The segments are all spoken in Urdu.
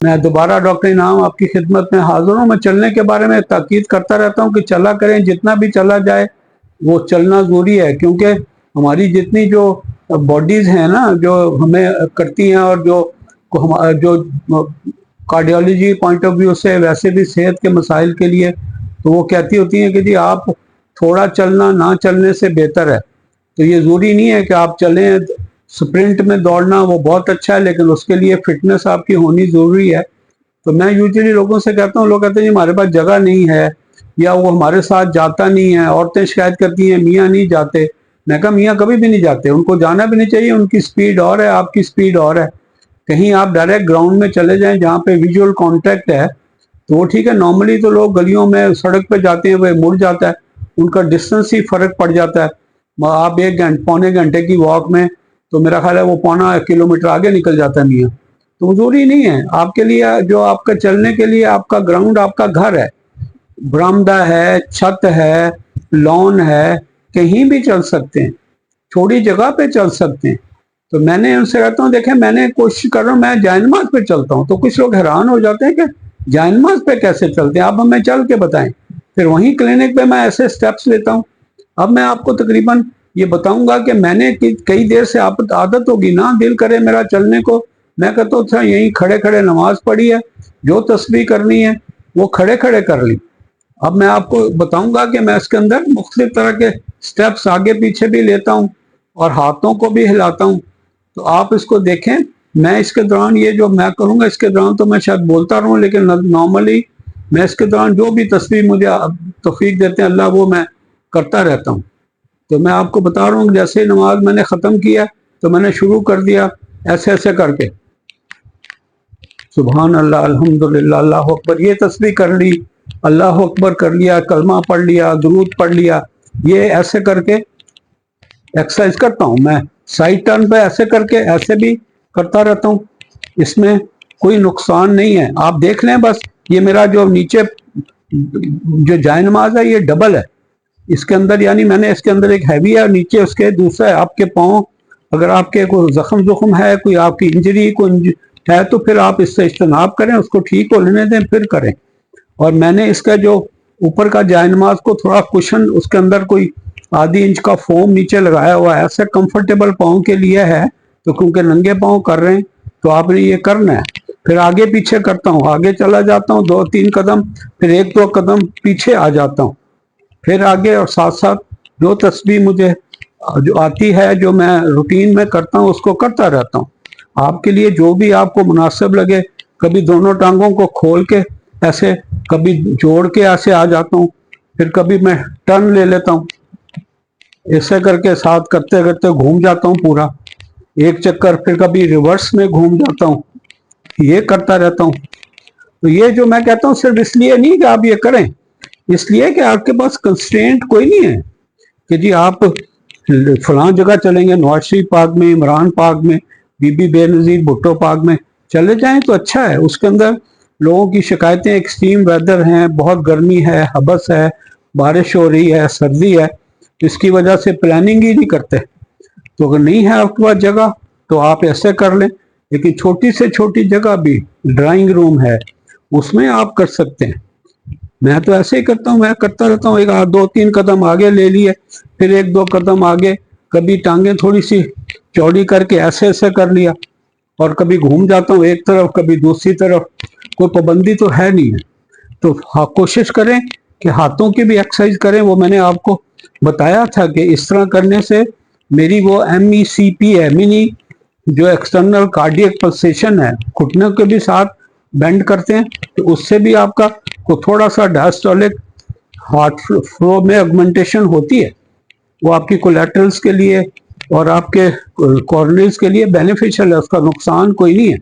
میں دوبارہ ڈاکٹر انعام آپ کی خدمت میں حاضر ہوں۔ میں چلنے کے بارے میں تاکید کرتا رہتا ہوں کہ چلا کریں، جتنا بھی چلا جائے وہ چلنا ضروری ہے، کیونکہ ہماری جتنی جو باڈیز ہیں نا جو ہمیں کرتی ہیں، اور جو کارڈیالوجی پوائنٹ آف ویو سے ویسے بھی صحت کے مسائل کے لیے، تو وہ کہتی ہوتی ہیں کہ جی آپ تھوڑا چلنا نہ چلنے سے بہتر ہے۔ تو یہ ضروری نہیں ہے کہ آپ چلیں، سپرنٹ میں دوڑنا وہ بہت اچھا ہے، لیکن اس کے لیے فٹنس آپ کی ہونی ضروری ہے۔ تو میں یوزلی لوگوں سے کہتا ہوں، لوگ کہتے ہیں جی ہمارے پاس جگہ نہیں ہے، یا وہ ہمارے ساتھ جاتا نہیں ہے۔ عورتیں شکایت کرتی ہیں میاں نہیں جاتے۔ میں کہا میاں کبھی بھی نہیں جاتے، ان کو جانا بھی نہیں چاہیے، ان کی سپیڈ اور ہے، آپ کی سپیڈ اور ہے۔ کہیں آپ ڈائریکٹ گراؤنڈ میں چلے جائیں جہاں پہ ویژول کانٹیکٹ ہے تو وہ ٹھیک ہے۔ نارملی تو لوگ گلیوں میں سڑک پہ جاتے ہیں، وہ مڑ جاتا ہے، ان کا ڈسٹنس ہی فرق پڑ جاتا ہے۔ آپ پونے گھنٹے کی واک میں تو میرا خیال ہے وہ پونا کلومیٹر آگے نکل جاتا ہے میاں۔ تو ضروری نہیں ہے آپ کے لیے، جو آپ کا چلنے کے لیے آپ کا گراؤنڈ آپ کا گھر ہے، برآمدہ ہے، چھت ہے، لان ہے، کہیں بھی چل سکتے ہیں، چھوٹی جگہ پہ چل سکتے ہیں۔ تو میں نے ان سے کہتا ہوں دیکھیں میں نے کوشش کر رہا ہوں، میں جائے نماز پہ چلتا ہوں، تو کچھ لوگ حیران ہو جاتے ہیں کہ جائے نماز پہ کیسے چلتے ہیں، آپ ہمیں چل کے بتائیں۔ پھر وہیں کلینک پہ میں ایسے سٹیپس لیتا ہوں۔ اب میں آپ کو تقریباً یہ بتاؤں گا کہ میں نے کئی دیر سے عادت ہوگی نا، دل کرے میرا چلنے کو، میں کہتا ہوں اچھا یہیں کھڑے کھڑے نماز پڑھی ہے، جو تسبیح کرنی ہے وہ کھڑے کھڑے کر لی۔ اب میں آپ کو بتاؤں گا کہ میں اس کے اندر مختلف طرح کے سٹیپس آگے پیچھے بھی لیتا ہوں اور ہاتھوں کو بھی ہلاتا ہوں۔ تو آپ اس کو دیکھیں، میں اس کے دوران یہ جو میں کروں گا اس کے دوران تو میں شاید بولتا رہوں، لیکن نارملی میں اس کے دوران جو بھی تسبیح مجھے توفیق دیتے ہیں اللہ، وہ میں کرتا رہتا ہوں۔ تو میں آپ کو بتا رہا ہوں جیسے نماز میں نے ختم کیا تو میں نے شروع کر دیا ایسے ایسے کر کے، سبحان اللہ، الحمدللہ، اللہ اکبر، یہ تسبیح کر لی، اللہ اکبر کر لیا، کلمہ پڑھ لیا، درود پڑھ لیا، یہ ایسے کر کے ایکسرسائز کرتا ہوں۔ میں سائڈ ٹرن پہ ایسے کر کے ایسے بھی کرتا رہتا ہوں، اس میں کوئی نقصان نہیں ہے۔ آپ دیکھ لیں بس، یہ میرا جو نیچے جو جائے نماز ہے یہ ڈبل ہے، اس کے اندر یعنی میں نے اس کے اندر ایک ہیوی ہے اور نیچے اس کے دوسرا ہے۔ آپ کے پاؤں اگر آپ کے کوئی زخم ہے، کوئی آپ کی انجری کوئی ہے تو پھر آپ اس سے اجتناب کریں، اس کو ٹھیک ہو لینے دیں پھر کریں۔ اور میں نے اس کا جو اوپر کا جائے نماز کو تھوڑا کشن، اس کے اندر کوئی آدھی انچ کا فوم نیچے لگایا ہوا ہے، ایسے کمفرٹیبل پاؤں کے لیے ہے، تو کیونکہ ننگے پاؤں کر رہے ہیں تو آپ نے یہ کرنا ہے۔ پھر آگے پیچھے کرتا ہوں، آگے چلا جاتا ہوں 2-3 قدم، پھر 1-2 قدم پیچھے آ جاتا ہوں، پھر آگے، اور ساتھ ساتھ جو تسبیح مجھے جو آتی ہے جو میں روٹین میں کرتا ہوں اس کو کرتا رہتا ہوں۔ آپ کے لیے جو بھی آپ کو مناسب لگے، کبھی دونوں ٹانگوں کو کھول کے ایسے، کبھی جوڑ کے ایسے آ جاتا ہوں، پھر کبھی میں ٹرن لے لیتا ہوں، ایسے کر کے ساتھ کرتے کرتے گھوم جاتا ہوں پورا ایک چکر، پھر کبھی ریورس میں گھوم جاتا ہوں، یہ کرتا رہتا ہوں۔ تو یہ جو میں کہتا ہوں صرف اس لیے نہیں کہ آپ یہ کریں، اس لیے کہ آپ کے پاس کنسٹرینٹ کوئی نہیں ہے کہ جی آپ فلاں جگہ چلیں گے، نواز شریف پارک میں، عمران پارک میں، بی بی بے نظیر بھٹو پارک میں چلے جائیں تو اچھا ہے۔ اس کے اندر لوگوں کی شکایتیں ایکسٹریم ویدر ہیں، بہت گرمی ہے، حبس ہے، بارش ہو رہی ہے، سردی ہے، اس کی وجہ سے پلاننگ ہی نہیں کرتے۔ تو اگر نہیں ہے آپ کے پاس جگہ تو آپ ایسے کر لیں، لیکن چھوٹی سے چھوٹی جگہ بھی ڈرائنگ روم ہے، اس میں آپ کر سکتے ہیں۔ میں تو ایسے ہی کرتا ہوں، میں کرتا رہتا ہوں، 2-3 قدم آگے لے لیے، پھر 1-2 قدم آگے، کبھی ٹانگیں تھوڑی سی چوڑی کر کے ایسے ایسے کر لیا، اور کبھی گھوم جاتا ہوں ایک طرف کبھی دوسری طرف، کوئی پابندی تو ہے نہیں ہے۔ تو کوشش کریں کہ ہاتھوں کی بھی ایکسرسائز کریں، وہ میں نے آپ کو بتایا تھا کہ اس طرح کرنے سے میری وہ MECP ہے، منی جو ایکسٹرنل کارڈیک پلسیشن ہے، گھٹنوں کے بھی ساتھ بینڈ کرتے ہیں، تو اس سے بھی آپ کا تھوڑا سا ڈائسٹولک ہارٹ فلو میں ایگمنٹیشن ہوتی ہے، وہ آپ کی کولیٹرلز کے لیے اور آپ کے کارنریز کے لیے بینیفیشل ہے، اس کا نقصان کوئی نہیں ہے۔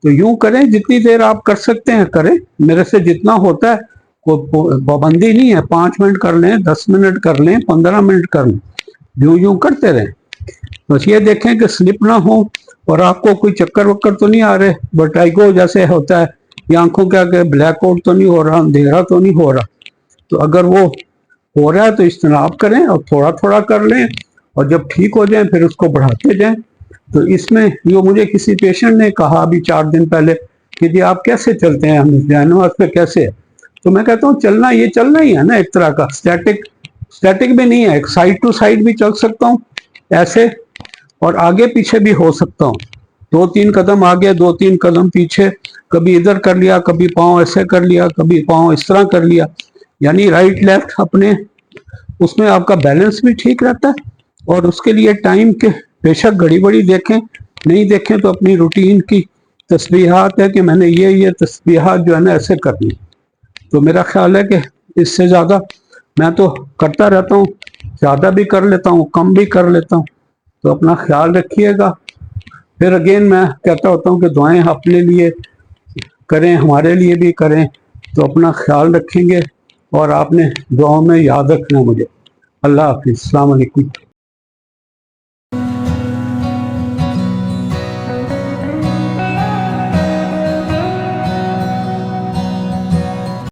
تو یوں کریں، جتنی دیر آپ کر سکتے ہیں کریں، میرے سے جتنا ہوتا ہے، کوئی پابندی نہیں ہے، 5 منٹ کر لیں، 10 منٹ کر لیں، 15 منٹ کر لیں، یوں کرتے رہیں۔ بس یہ دیکھیں کہ سلپ نہ ہو، اور آپ کو کوئی چکر وکر تو نہیں آ رہے، بٹائگو جیسے ہوتا ہے، یا آنکھوں کے آگے بلیک آؤٹ تو نہیں ہو رہا، اندھیرا تو نہیں ہو رہا۔ تو اگر وہ ہو رہا ہے تو اجتناب کریں اور تھوڑا تھوڑا کر لیں، اور جب ٹھیک ہو جائیں پھر اس کو بڑھاتے جائیں۔ تو اس میں جو مجھے کسی پیشنٹ نے کہا ابھی 4 دن پہلے کہ جی آپ کیسے چلتے ہیں، ہم جانواز پہ کیسے ہے؟ تو میں کہتا ہوں چلنا یہ چلنا ہی ہے نا ایک طرح کا، اسٹیٹک بھی نہیں ہے، ایک سائڈ ٹو سائڈ بھی چل سکتا ہوں ایسے، اور آگے پیچھے بھی ہو سکتا ہوں، 2-3 قدم آگے 2-3 قدم پیچھے، کبھی ادھر کر لیا، کبھی پاؤں ایسے کر لیا، کبھی پاؤں اس طرح کر لیا، یعنی رائٹ لیفٹ اپنے اس میں آپ کا بیلنس بھی ٹھیک رہتا ہے۔ اور اس کے لیے ٹائم کے بے شک گھڑی بڑی دیکھیں، نہیں دیکھیں تو اپنی روٹین کی تسبیحات ہے کہ میں نے یہ تسبیحات جو ہے نا ایسے کرنی، تو میرا خیال ہے کہ اس سے زیادہ میں تو کرتا رہتا ہوں، زیادہ بھی کر لیتا ہوں، کم بھی کر لیتا ہوں، تو اپنا خیال رکھیے گا۔ پھر اگین میں کہتا ہوتا ہوں کہ دعائیں اپنے لیے کریں، ہمارے لیے بھی کریں، تو اپنا خیال رکھیں گے، اور آپ نے دعاؤں میں یاد رکھنا مجھے۔ اللہ حافظ، السلام علیکم۔